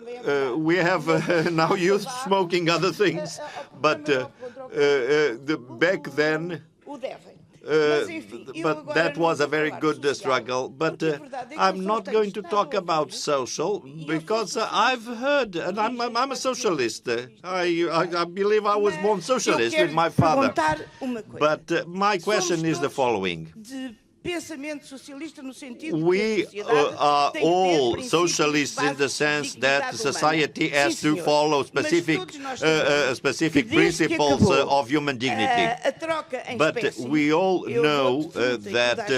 we have now youth smoking other things, but back then. But that was a very good struggle. But I'm not going to talk about social because I've heard, and I'm a socialist. I believe I was born socialist with my father. But my question is the following. We are all socialists in the sense that society has to follow specific principles of human dignity. But we all know that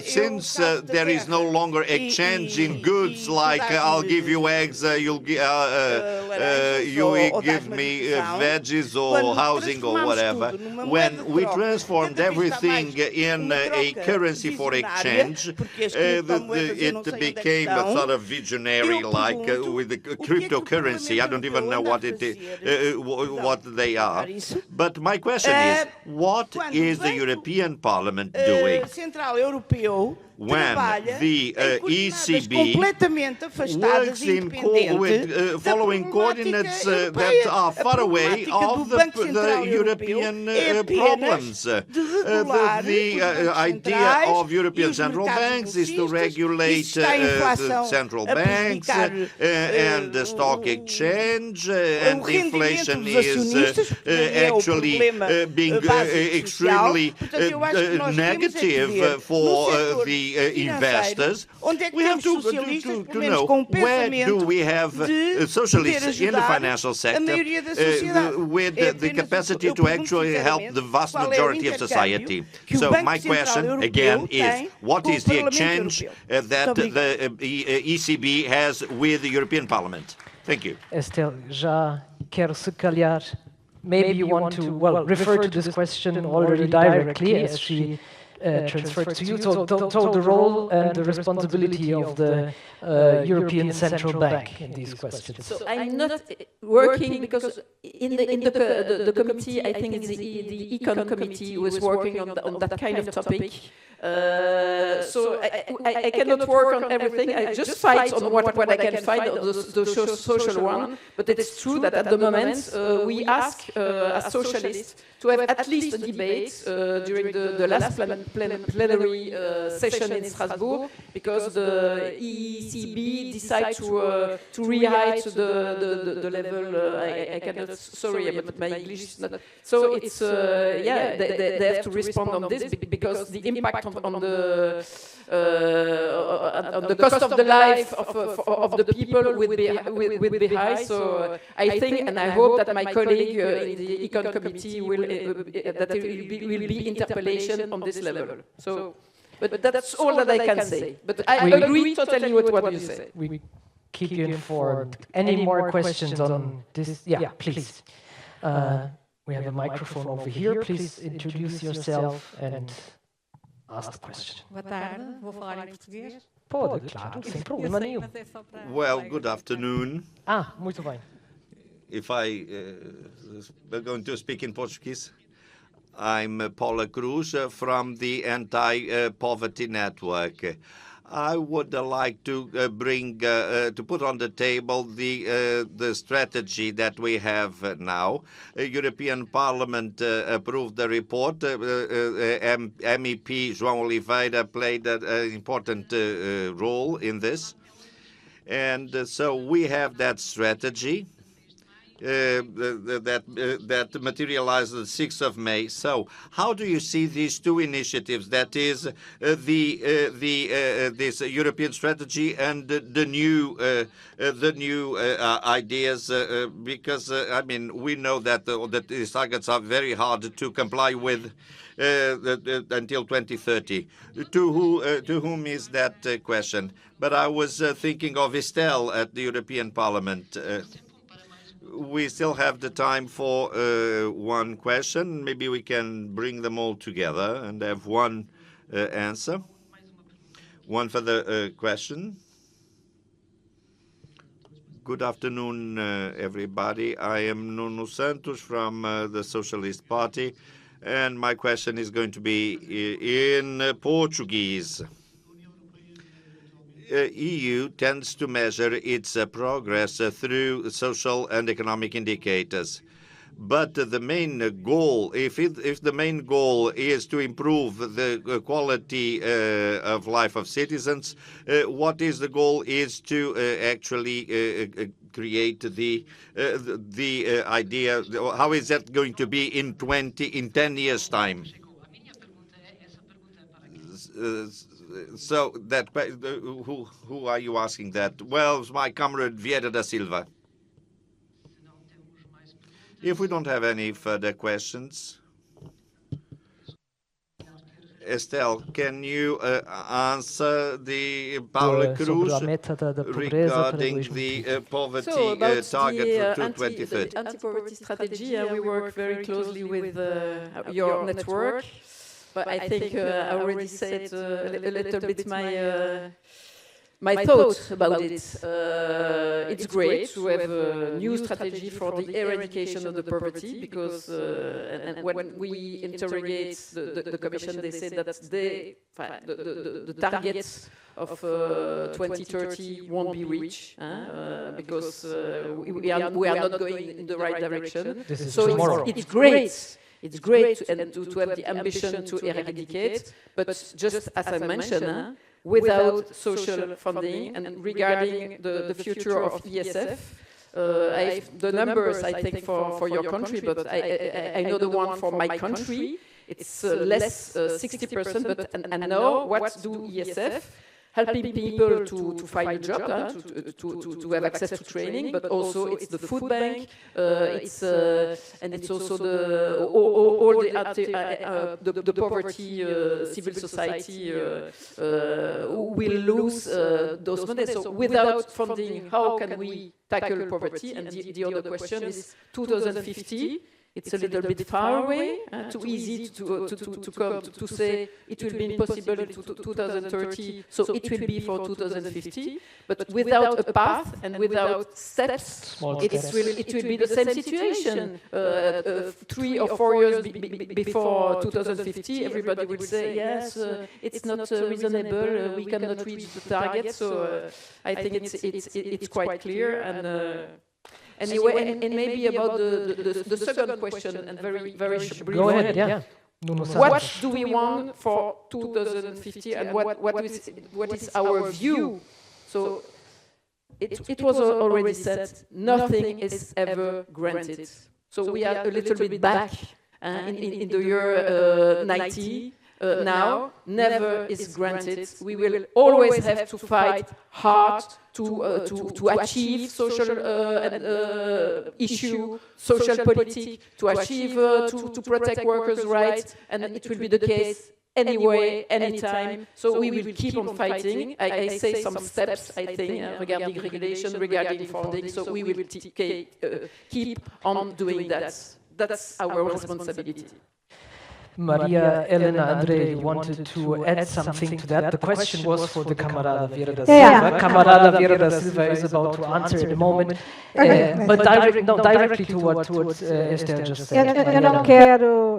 since there is no longer exchange in goods, like I'll give you eggs, you give me veggies or housing or whatever, when we transformed everything in a currency for exchange, it became a sort of visionary, like with the cryptocurrency. I don't even know what they are. But my question is, what is the European Parliament doing when the ECB works in following coordinates that are far away of the European problems? The idea of European central banks is to regulate the central banks and the stock exchange, and inflation is actually being extremely negative for the investors. We have to know, where do we have socialists in the financial sector with the capacity to actually help the vast majority of society? So my question again is, what is the exchange that the ECB has with the European Parliament? Thank you.
Estelle, já quero se calhar, maybe you want to, well, refer to this question already directly as she transferred to you. So the role and the responsibility of the European Central Bank in these questions.
So I'm not working because in the committee, I think it's the Econ committee who is working on that kind of topic. So I cannot work on everything. I just fight on what I can find on the social one. But it's true that at the moment we ask as socialists to have at least a debate during the last plenary session in Strasbourg, because the ECB decided to rewrite the level. I cannot. Sorry, but my English is not. So it's yeah, they have to respond on this because the impact on the cost of the life of the people will be high. So I think and I hope that my colleague in the Econ committee will that there will be interpellation on this level. So, but that's all that I can say. But I agree totally with what you say.
We keep you informed. Any more questions on this? Yeah, please. We have a microphone over here. Please introduce yourself and ask the question.
Boa tarde, vou falar em português.
Pode, claro, sem problema nenhum.
Well, good afternoon.
Muito bem.
If I we're going to speak in Portuguese. I'm Paula Cruz from the Anti-Poverty Network. I would like to bring to put on the table the strategy that we have now. European Parliament approved the report. MEP João Oliveira played an important role in this, and so we have that strategy. That materialized the 6th of May. So, how do you see these two initiatives? That is, this European strategy and the new ideas. Because I mean, we know that these targets are very hard to comply with until 2030. To whom is that question? But I was thinking of Estelle at the European Parliament. We still have the time for one question. Maybe we can bring them all together and have one answer. One for the question. Good afternoon, everybody. I am Nuno Santos from the Socialist Party, and my question is going to be in Portuguese. EU tends to measure its progress through social and economic indicators. But the main goal, if the main goal is to improve the quality of life of citizens, what is the goal is to actually create the idea. How is that going to be in 10 years' time? So that who are you asking that? Well, it's my comrade Vieira da Silva. If we don't have any further questions, Estelle, can you answer the Paula Cruz regarding the poverty target for 2030?
Anti-poverty strategy, we work very closely with your network. But I think I already said a little bit my thoughts about it. It's great to have a new strategy for the eradication of the poverty, because and when we interrogate the Commission, they say that the targets of 2030 won't be reached because we are not going in the right direction.
So
it's great It's great to have the ambition to eradicate, but just as I mentioned, without social funding and regarding the future of ESF, the numbers, I think, for your country, but I know the one for my country, it's less 60%, but and now what do ESF? Helping people to find a job, to have access to training, but also it's the food bank, and it's also all the poverty civil society who will lose those money. So without funding, how can we tackle poverty? And the other question is 2050. It's a little bit far away, too easy to come to say it will be impossible in 2030, so it will be for 2050. But without a path and without steps, it will be the same situation. 3 or 4 years before 2050, everybody will say, yes, it's not reasonable, we cannot reach the target. So I think it's quite clear. Anyway, and maybe about the second question, and very brief.
Go ahead, yeah.
What do we want for 2050, and what is our view? So it was already said, nothing is ever granted. So we are a little bit back in the year 90. Now, never is granted. We will always have to fight hard to achieve social issue, social politic, to achieve, to protect workers' rights, and it will be the case anyway, anytime. So we will keep on fighting. I say some steps, I think, regarding regulation, regarding funding, so we will keep on doing that. That's our responsibility.
Maria Elena Andrei wanted to add something to that. The question was for the Camarada Vieira da Silva. Camarada Vieira da Silva is about to answer in a moment. But directly to what Esther just said.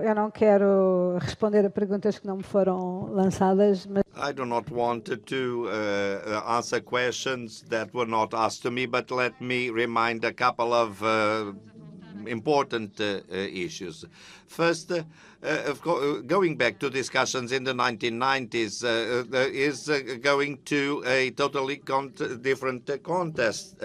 Eu não quero responder a perguntas que não me foram lançadas, mas
I do not want to answer questions that were not asked to me, but let me remind a couple of important issues. First, of course, going back to discussions in the 1990s is going to a totally different context.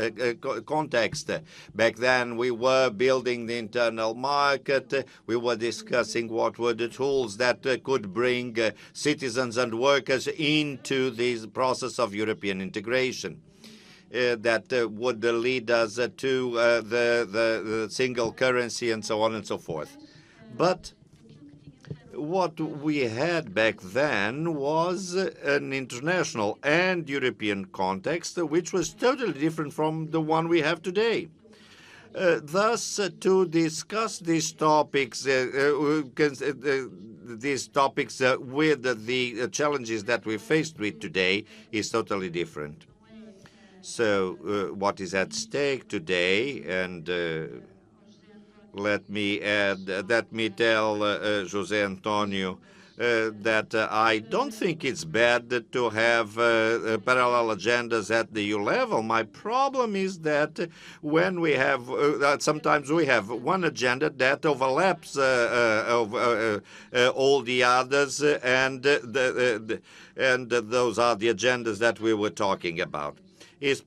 Back then, we were building the internal market. We were discussing what were the tools that could bring citizens and workers into this process of European integration. That would lead us to the single currency and so on and so forth. But what we had back then was an international and European context, which was totally different from the one we have today. Thus, to discuss these topics with the challenges that we faced with today is totally different. So what is at stake today, and let me tell José Antonio that I don't think it's bad to have parallel agendas at the EU level. My problem is that when we have, sometimes we have one agenda that overlaps all the others, and those are the agendas that we were talking about. It's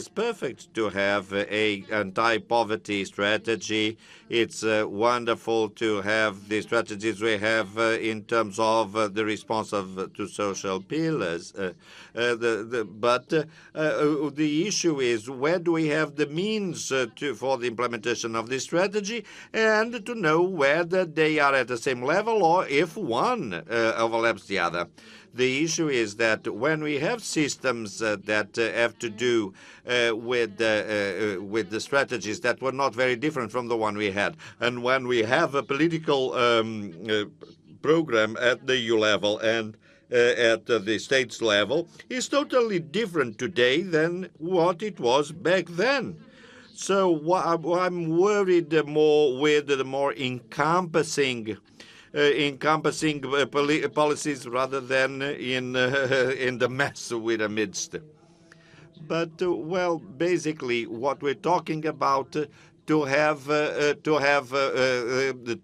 perfect to have a anti-poverty strategy. It's wonderful to have the strategies we have in terms of the response to social pillars. But the issue is, where do we have the means for the implementation of this strategy, and to know whether they are at the same level or if one overlaps the other. The issue is that when we have systems that have to do with the strategies that were not very different from the one we had, and when we have a political program at the EU level and at the states level, is totally different today than what it was back then. So I'm worried more with the more encompassing policies rather than in the mess we're amidst. But, well, basically what we're talking about to have the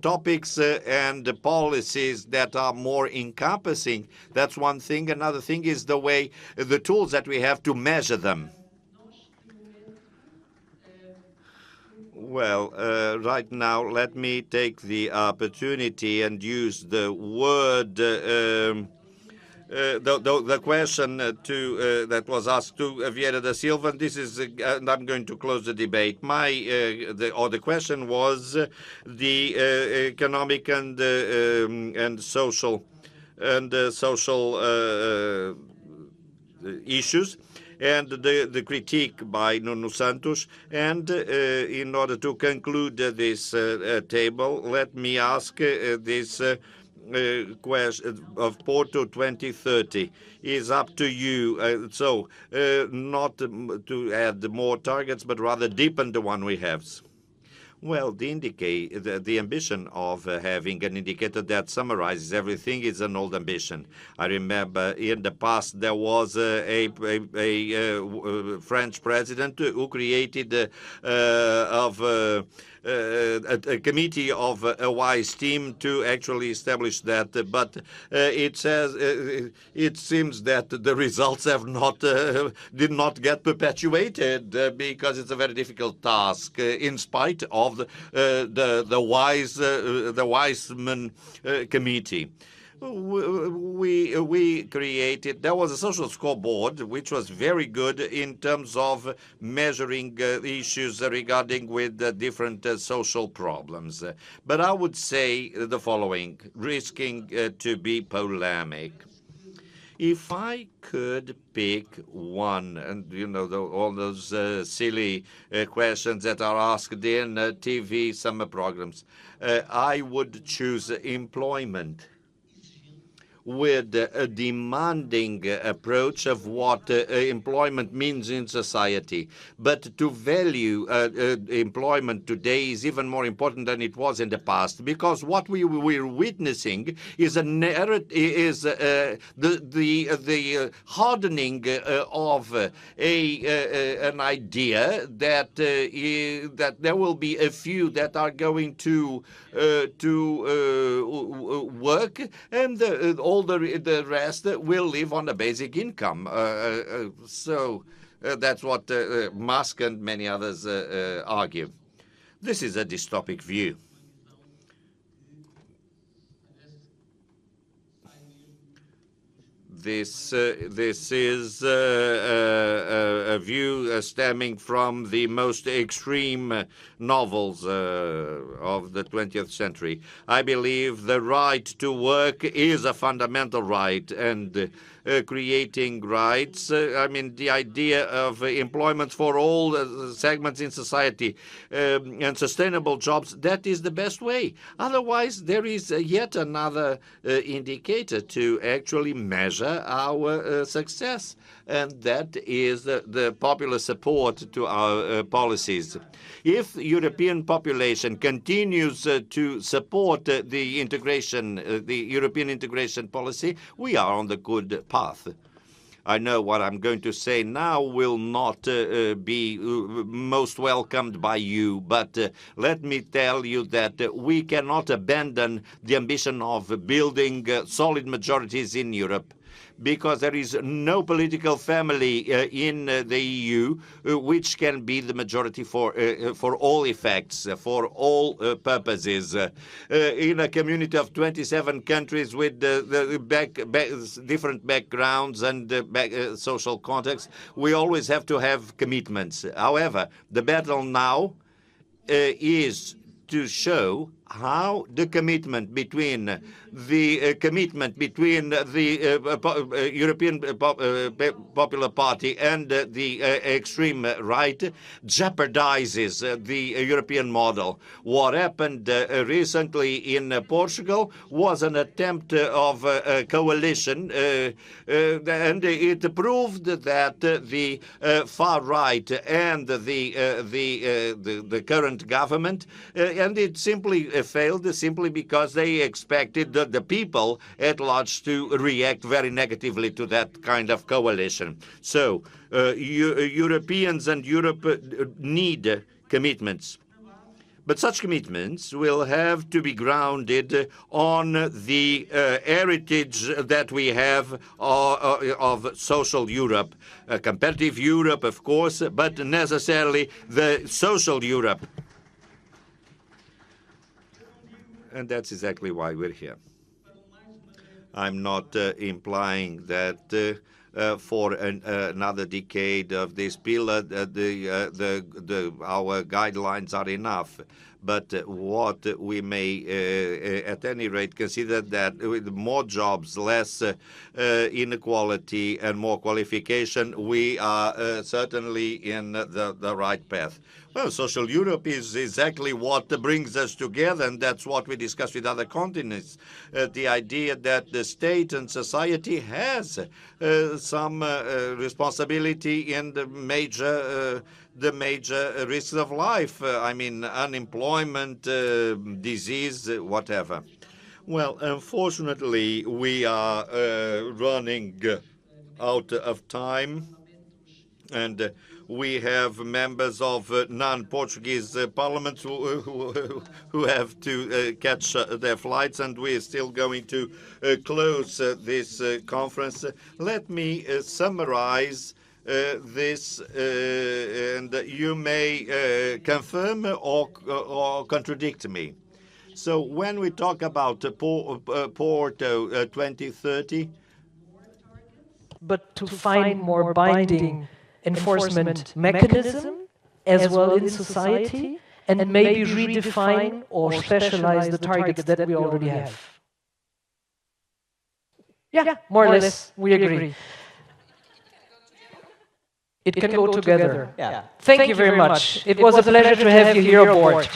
topics and the policies that are more encompassing. That's one thing. Another thing is the way, the tools that we have to measure them. Well, right now, let me take the opportunity and use the word, the question that was asked to Vieira da Silva. And this is, and I'm going to close the debate. The question was the economic and social issues, and the critique by Nuno Santos. And in order to conclude this table, let me ask this question of Porto 2030 is up to you. Not to add more targets, but rather deepen the one we have. Well, the ambition of having an indicator that summarizes everything is an old ambition. I remember in the past there was a French president who created a committee of a wise team to actually establish that, but it seems that the results have did not get perpetuated because it's a very difficult task, in spite of the Wiseman committee. We created, there was a social scoreboard which was very good in terms of measuring issues regarding with different social problems. But I would say the following, risking to be polemic. If I could pick one, and all those silly questions that are asked in TV summer programs, I would choose employment, with a demanding approach of what employment means in society. But to value employment today is even more important than it was in the past, because what we're witnessing is the hardening of an idea that there will be a few that are going to work, and all the rest will live on a basic income. That's what Musk and many others argue. This is a dystopic view. This is a view stemming from the most extreme novels of the 20th century. I believe the right to work is a fundamental right, and creating rights, the idea of employment for all segments in society and sustainable jobs, that is the best way. Otherwise, there is yet another indicator to actually measure our success, and that is the popular support to our policies. If the European population continues to support the European integration policy, we are on the good path. I know what I'm going to say now will not be most welcomed by you, but let me tell you that we cannot abandon the ambition of building solid majorities in Europe, because there is no political family in the EU which can be the majority for all effects, for all purposes. In a community of 27 countries with different backgrounds and social contexts, we always have to have commitments. However, the battle now is to show how the commitment between the European Popular Party and the extreme right jeopardizes the European model. What happened recently in Portugal was an attempt of a coalition, and it proved that the far right and the current government, and it simply failed simply because they expected the people at large to react very negatively to that kind of coalition. So Europeans and Europe need commitments. But such commitments will have to be grounded on the heritage that we have of social Europe, a competitive Europe, of course, but necessarily the social Europe. And that's exactly why we're here. I'm not implying that for another decade of this pillar, our guidelines are enough. But what we may, at any rate, consider that with more jobs, less inequality, and more qualification, we are certainly in the right path. Well, social Europe is exactly what brings us together, and that's what we discuss with other continents. The idea that the state and society has some responsibility in the major risks of life. I mean, unemployment, disease, whatever. Well, unfortunately, we are running out of time, and we have members of non-Portuguese parliaments who have to catch their flights, and we're still going to close this conference. Let me summarize this, and you may confirm or contradict me. So when we talk about Porto 2030,
but to find more binding enforcement mechanism as well in society, and maybe redefine or specialize the targets that we already have. Yeah, more or less, we agree. It can go together.
Yeah.
Thank you very much. It was a pleasure to have you here aboard.